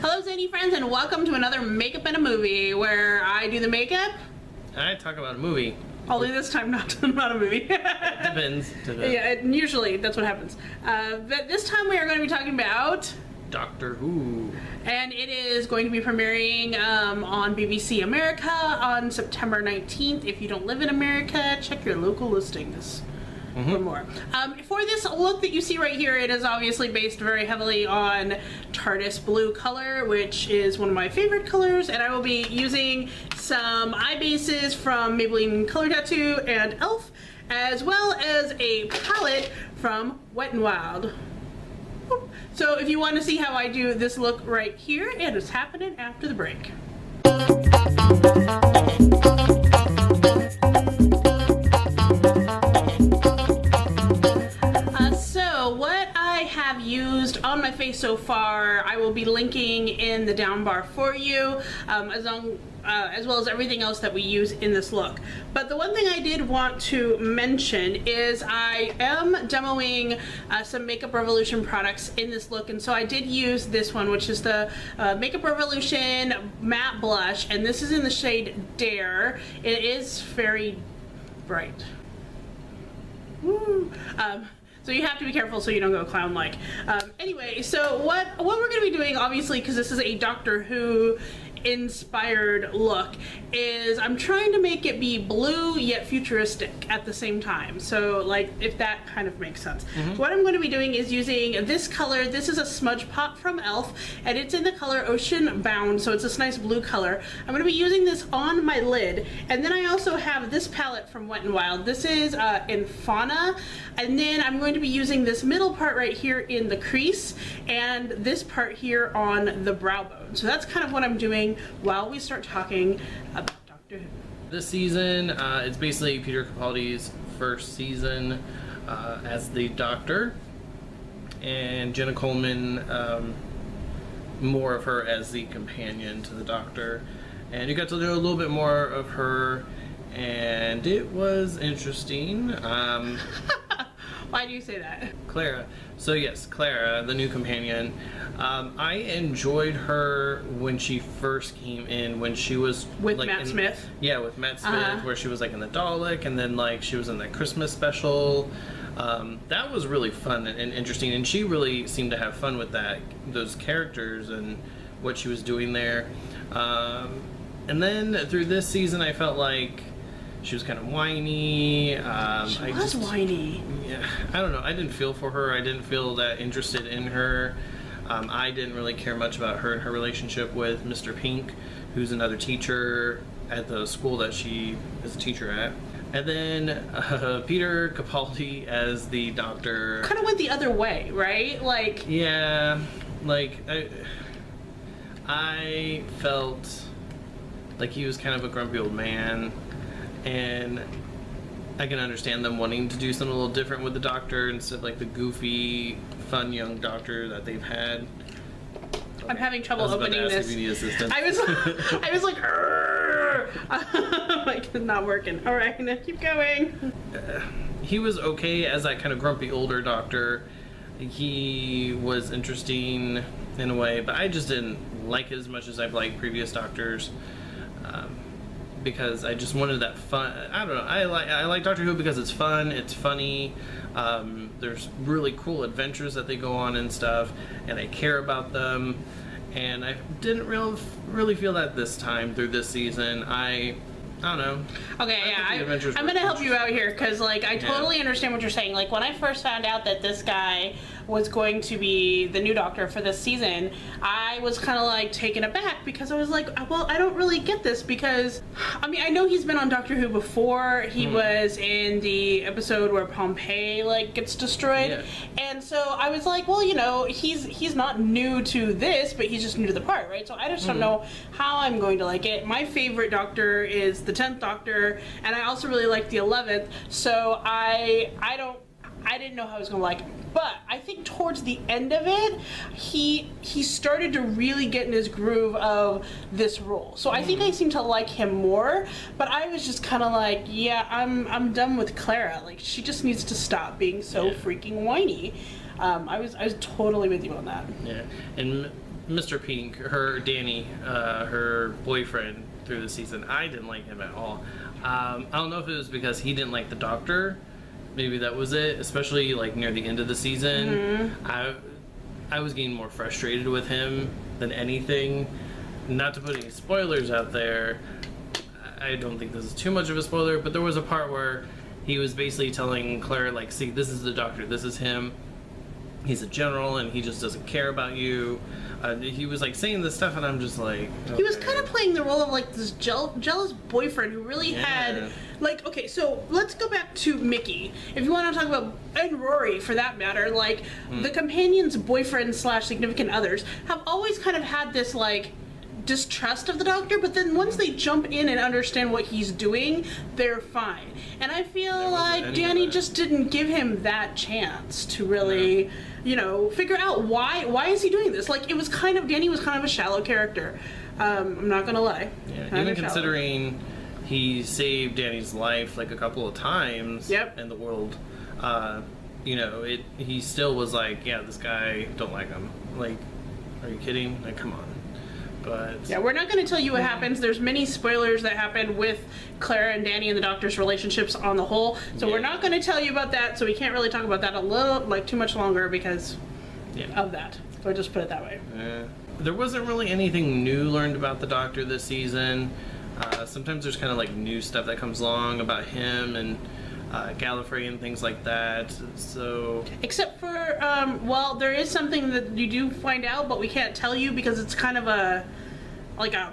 Hello Zainey friends, and welcome to another Makeup in a Movie, where I do the makeup. I talk about a movie. Only this time not a movie. Depends. Yeah, usually that's what happens. But this time we are going to be talking about Doctor Who. And it is going to be premiering on BBC America on September 19th. If you don't live in America, check your local listings for more. For this look that you see right here, it is obviously based very heavily on TARDIS blue color, which is one of my favorite colors, and I will be using some eye bases from Maybelline Color Tattoo and e.l.f., as well as a palette from Wet n Wild. So if you want to see how I do this look right here, it is happening after the break. So what I have used on my face so far, I will be linking in the down bar for you, as well as everything else that we use in this look. But the one thing I did want to mention is I am demoing some Makeup Revolution products in this look, and so I did use this one, which is the Makeup Revolution matte blush, and this is in the shade Dare. It is very bright. Woo. So you have to be careful so you don't go clown-like. Anyway, so what we're going to be doing, obviously, because this is a Doctor Who inspired look, is I'm trying to make it be blue yet futuristic at the same time. So like, if that kind of makes sense. So what I'm going to be doing is using this color. This is a smudge pot from e.l.f. and it's in the color Ocean Bound, so it's this nice blue color. I'm going to be using this on my lid, and then I also have this palette from Wet n Wild. This is in Fauna, and then I'm going to be using this middle part right here in the crease and this part here on the brow bone. So that's kind of what I'm doing while we start talking about Doctor Who. This season, it's basically Peter Capaldi's first season as the Doctor, and Jenna Coleman, more of her as the companion to the Doctor. And you got to know a little bit more of her, and it was interesting. Why do you say that? Clara. So yes, Clara, the new companion. I enjoyed her when she first came in, when she was with like Matt Smith. Yeah, with Matt Smith, where she was like in the Dalek, and then like she was in that Christmas special. That was really fun and interesting, and she really seemed to have fun with those characters and what she was doing there. And then through this season, I felt like she was kind of whiny. She was whiny. Yeah, I don't know. I didn't feel for her. I didn't feel that interested in her. I didn't really care much about her and her relationship with Mr. Pink, who's another teacher at the school that she is a teacher at. And then Peter Capaldi as the Doctor kind of went the other way, right? Like, yeah, like I felt like he was kind of a grumpy old man. And I can understand them wanting to do something a little different with the Doctor instead of like the goofy, fun young Doctor that they've had. I'm having trouble opening this. I was like, like, it's not working. All right, now keep going. He was okay as that kind of grumpy older Doctor. He was interesting in a way, but I just didn't like it as much as I've liked previous Doctors. Because I just wanted that fun. I don't know. I like Doctor Who because it's fun. It's funny. There's really cool adventures that they go on and stuff, and I care about them. And I didn't really feel that this time through this season. I don't know. Okay, I'm gonna help you out here because, like, I totally understand what you're saying. Like, when I first found out that this guy was going to be the new Doctor for this season, I was kind of like taken aback because I was like, well, I don't really get this because, I mean, I know he's been on Doctor Who before. He was in the episode where Pompeii like gets destroyed, and so I was like, well, you know, he's not new to this, but he's just new to the part, right? So I just don't know how I'm going to like it. My favorite Doctor is the 10th Doctor, and I also really like the 11th. So I didn't know how I was gonna like him. But I think towards the end of it, he started to really get in his groove of this role. So I think I seem to like him more, but I was just kind of like, yeah, I'm done with Clara. Like, she just needs to stop being so freaking whiny. I was totally with you on that. Yeah, and Mr. Pink, Danny, her boyfriend through the season, I didn't like him at all. I don't know if it was because he didn't like the doctor. Maybe that was it, especially like near the end of the season. I was getting more frustrated with him than anything. Not to put any spoilers out there, I don't think this is too much of a spoiler, but there was a part where he was basically telling Claire, like, see, this is the doctor, this is him. He's a general and he just doesn't care about you. He was like saying this stuff and I'm just like, okay. He was kind of playing the role of like this jealous boyfriend who really had like, okay, so let's go back to Mickey. If you want to talk about, and Rory for that matter, like the companions' boyfriends / significant others have always kind of had this like distrust of the doctor, but then once they jump in and understand what he's doing, they're fine. And I feel like Danny just didn't give him that chance to really, you know, figure out why is he doing this. Like, it was kind of, Danny was kind of a shallow character. I'm not gonna lie. Yeah, even considering he saved Danny's life like a couple of times in the world, you know, he still was like, yeah, this guy, don't like him. Like, are you kidding? Like, come on. But yeah, we're not going to tell you what happens. There's many spoilers that happen with Clara and Danny and the doctor's relationships on the whole. So we're not going to tell you about that. So we can't really talk about that a little, like, too much longer because of that. So just put it that way. There wasn't really anything new learned about the doctor this season. Sometimes there's kind of like new stuff that comes along about him and Gallifrey and things like that. So except for well, there is something that you do find out, but we can't tell you because it's kind of a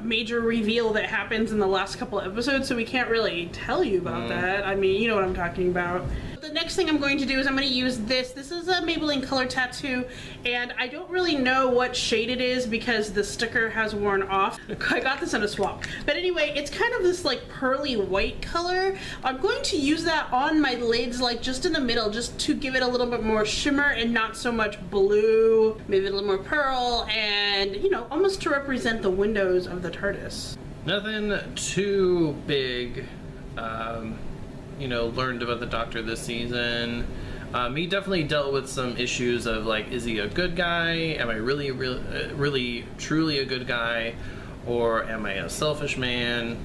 major reveal that happens in the last couple of episodes, so we can't really tell you about that. I mean, you know what I'm talking about. The next thing I'm going to do is I'm going to use this. This is a Maybelline Color Tattoo, and I don't really know what shade it is because the sticker has worn off. I got this in a swap. But anyway, it's kind of this like pearly white color. I'm going to use that on my lids, like just in the middle, just to give it a little bit more shimmer and not so much blue, maybe a little more pearl, and, you know, almost to represent the windows of the TARDIS. Nothing too big, you know, learned about the Doctor this season. He definitely dealt with some issues of like, is he a good guy? Am I really, truly a good guy? Or am I a selfish man?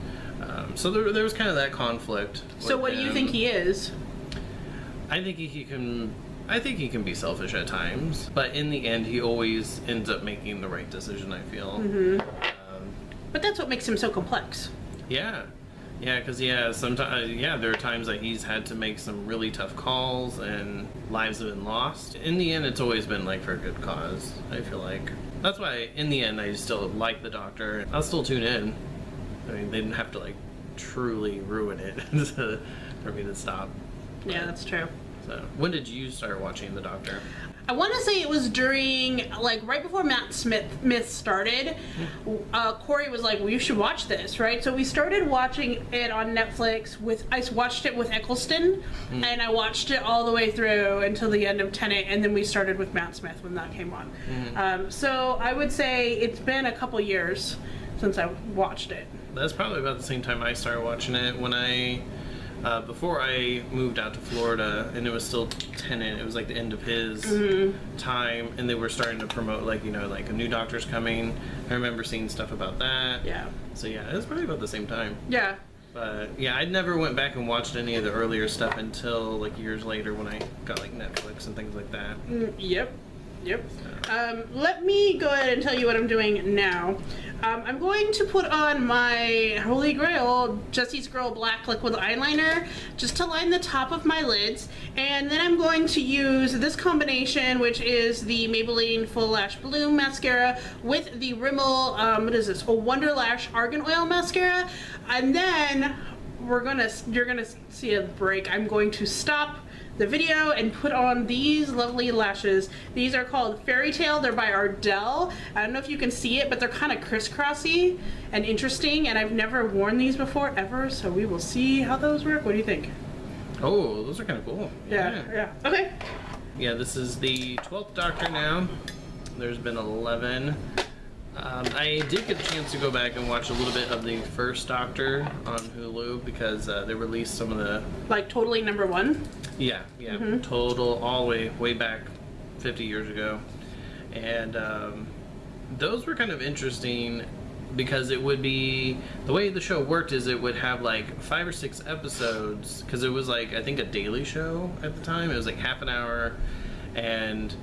So there was kind of that conflict. So what do you think he is? I think he can be selfish at times, but in the end, he always ends up making the right decision, I feel. But that's what makes him so complex. Yeah, because sometimes there are times that he's had to make some really tough calls and lives have been lost. In the end, it's always been like for a good cause, I feel like. That's why in the end I still like the Doctor. I'll still tune in. I mean, they didn't have to like truly ruin it for me to stop. Yeah, that's true. So when did you start watching the Doctor? I want to say it was during, like, right before Matt Smith started. Corey was like, well, you should watch this, right? So we started watching it on Netflix. I watched it with Eccleston, and I watched it all the way through until the end of Tenet, and then we started with Matt Smith when that came on. So I would say it's been a couple years since I watched it. That's probably about the same time I started watching it. When before I moved out to Florida, and it was still Tenet, it was like the end of his time, and they were starting to promote, like, you know, like a new Doctor's coming. I remember seeing stuff about that. Yeah. So yeah, it was probably about the same time. Yeah. But yeah, I never went back and watched any of the earlier stuff until like years later when I got like Netflix and things like that. Yep. Let me go ahead and tell you what I'm doing now. I'm going to put on my Holy Grail Jessie's Girl Black Liquid Eyeliner just to line the top of my lids, and then I'm going to use this combination, which is the Maybelline Full Lash Bloom Mascara with the Rimmel, what is this, Wonder Lash Argan Oil Mascara, and then you're gonna see a break. I'm going to stop the video and put on these lovely lashes. These are called Fairy Tale. They're by Ardell. I don't know if you can see it, but they're kind of crisscrossy and interesting, and I've never worn these before ever, so we will see how those work. What do you think? Oh, those are kind of cool. Yeah. Okay. Yeah, this is the 12th Doctor now. There's been 11. I did get a chance to go back and watch a little bit of the first Doctor on Hulu because they released some of the... Like totally number one? Yeah. Total, all the way back 50 years ago. And Those were kind of interesting because it would be, the way the show worked is it would have like 5 or 6 episodes, because it was like, I think a daily show at the time. It was like half an hour, and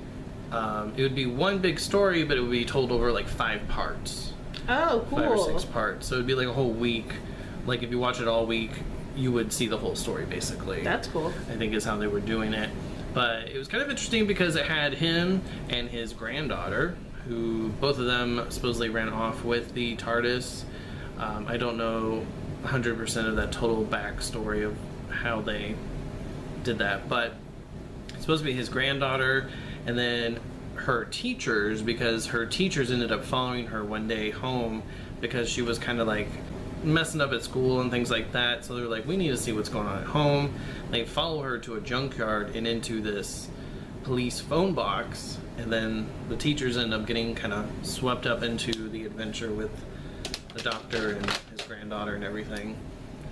it would be one big story, but it would be told over like 5 parts. Oh, cool. 5 or 6 parts. So it'd be like a whole week. Like if you watch it all week, you would see the whole story basically. That's cool. I think is how they were doing it. But it was kind of interesting because it had him and his granddaughter, who both of them supposedly ran off with the TARDIS. I don't know 100% of that total backstory of how they did that, but it's supposed to be his granddaughter and then her teachers, because her teachers ended up following her one day home because she was kind of like messing up at school and things like that. So they're like, we need to see what's going on at home. They follow her to a junkyard and into this police phone box, and then the teachers end up getting kind of swept up into the adventure with the doctor and his granddaughter and everything.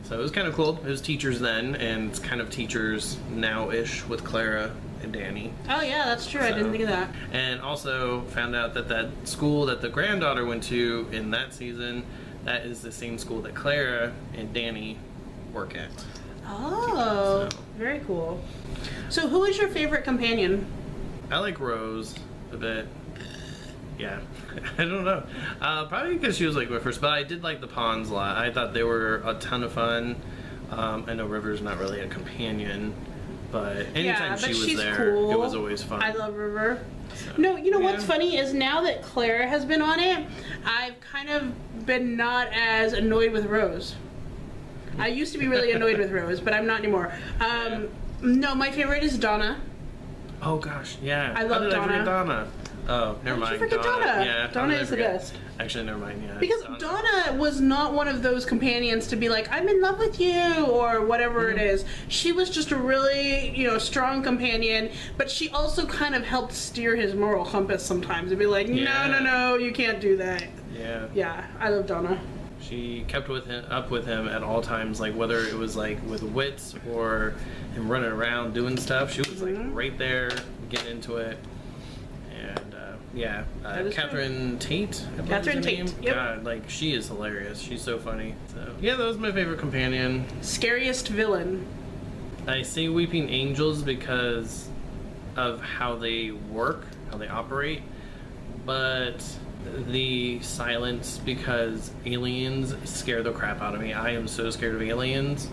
So it was kind of cool. It was teachers then, and it's kind of teachers now-ish with Clara and Danny. Oh yeah, that's true. I didn't think of that. And also found out that that school that the granddaughter went to in that season, that is the same school that Clara and Danny work at. Oh, So very cool. So who is your favorite companion? I like Rose a bit. Yeah, I don't know. Probably because she was like my first, but I did like the Pawns a lot. I thought they were a ton of fun. I know River's not really a companion, but anytime she was there, cool. it was always fun. I love River. So, No, you know yeah. what's funny is now that Clara has been on it, I've kind of been not as annoyed with Rose. I used to be really annoyed with Rose, but I'm not anymore. No, my favorite is Donna. Oh gosh, yeah. I love How did Donna. I forget Donna? Oh, never How did mind. you forget Donna? Yeah, Donna how did I is the forget? best. Actually, never mind. Yeah. Because Donna was not one of those companions to be like, I'm in love with you, or whatever it is. She was just a really, strong companion, but she also kind of helped steer his moral compass sometimes. And be like, no, you can't do that. Yeah. Yeah, I love Donna. She kept up with him at all times, like whether it was like with wits or him running around doing stuff. She was like right there, getting into it. And Catherine Tate. I believe Catherine is her Tate, name. yep. God, like she is hilarious. She's so funny. So yeah, that was my favorite companion. Scariest villain. I say Weeping Angels because of how they work, how they operate, but the silence, because aliens scare the crap out of me. I am so scared of aliens,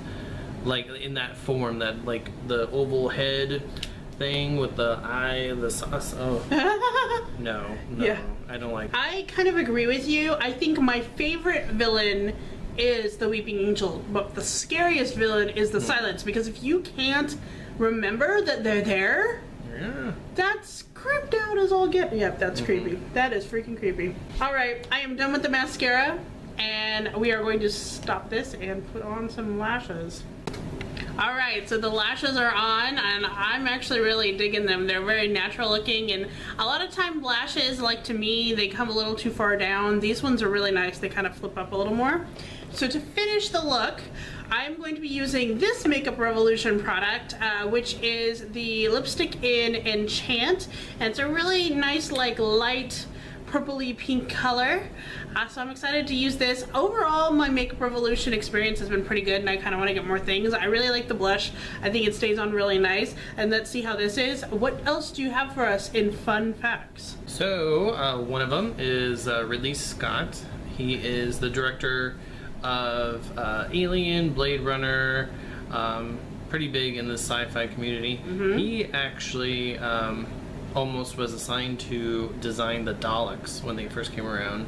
like in that form, that like the oval head thing with the eye, the sauce. Oh no, Yeah. I don't like. I kind of agree with you. I think my favorite villain is the Weeping Angel, but the scariest villain is the silence, because if you can't remember that they're there, Yeah. that's creeped out as all get. Yep, that's creepy. That is freaking creepy. All right, I am done with the mascara, and we are going to stop this and put on some lashes. All right, so the lashes are on, and I'm actually really digging them. They're very natural looking, and a lot of time lashes, like to me, they come a little too far down. These ones are really nice. They kind of flip up a little more. So to finish the look, I'm going to be using this Makeup Revolution product, which is the lipstick in Enchant, and it's a really nice, like, light purpley pink color. So I'm excited to use this. Overall, my Makeup Revolution experience has been pretty good, and I kind of want to get more things. I really like the blush. I think it stays on really nice. And let's see how this is. What else do you have for us in fun facts? So one of them is Ridley Scott. He is the director of Alien, Blade Runner, pretty big in the sci-fi community. He actually almost was assigned to design the Daleks when they first came around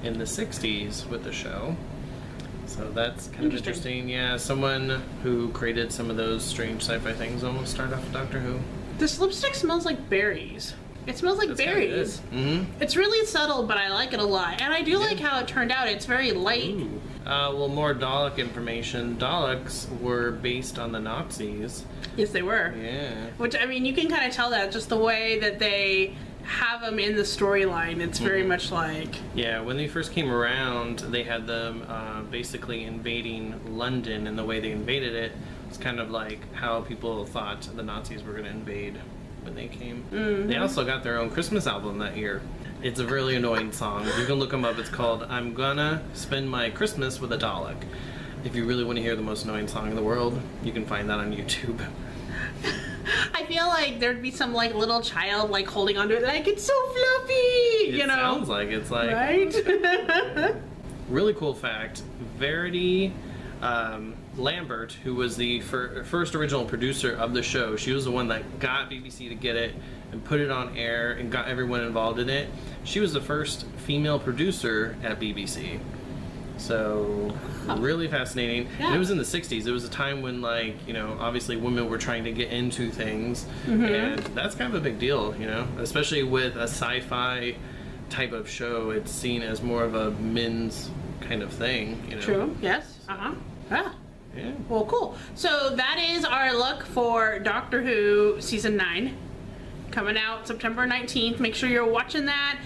in the 60s with the show. So that's kind of interesting. Yeah, someone who created some of those strange sci-fi things almost started off with Doctor Who. This lipstick smells like berries. It smells like berries. It's really subtle, but I like it a lot. And I do like how it turned out. It's very light. Ooh. Well, more Dalek information. Daleks were based on the Nazis. Yes, they were. Yeah. Which, I mean, you can kind of tell that just the way that they have them in the storyline. It's very much like... Yeah, when they first came around, they had them basically invading London, and the way they invaded it was kind of like how people thought the Nazis were going to invade when they came. They also got their own Christmas album that year. It's a really annoying song. You can look them up. It's called I'm Gonna Spend My Christmas with a Dalek. If you really want to hear the most annoying song in the world, you can find that on YouTube. I feel like there'd be some like little child like holding onto it like it's so fluffy, you know? Sounds like it's like... Right? Really cool fact, Verity Lambert, who was the first original producer of the show, she was the one that got BBC to get it and put it on air and got everyone involved in it. She was the first female producer at BBC. So, really fascinating. Yeah. And it was in the 60s. It was a time when, like, you know, obviously women were trying to get into things. And that's kind of a big deal, you know? Especially with a sci-fi type of show, it's seen as more of a men's kind of thing, you know? True, yes. Yeah. Yeah. Well, cool. So that is our look for Doctor Who Season 9. Coming out September 19th. Make sure you're watching that.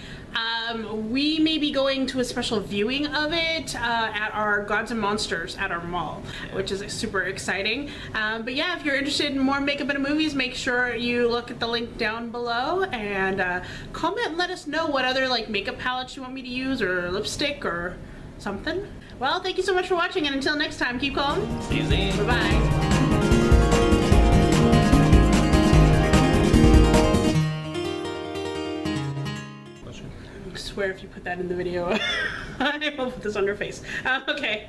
We may be going to a special viewing of it at our Gods and Monsters at our mall, which is super exciting. But yeah, if you're interested in more makeup and movies, make sure you look at the link down below and comment and let us know what other like makeup palettes you want me to use or lipstick or something. Well, thank you so much for watching, and until next time, keep calm. See you, Zane. Bye-bye. I swear if you put that in the video, I will put this on your face. Okay.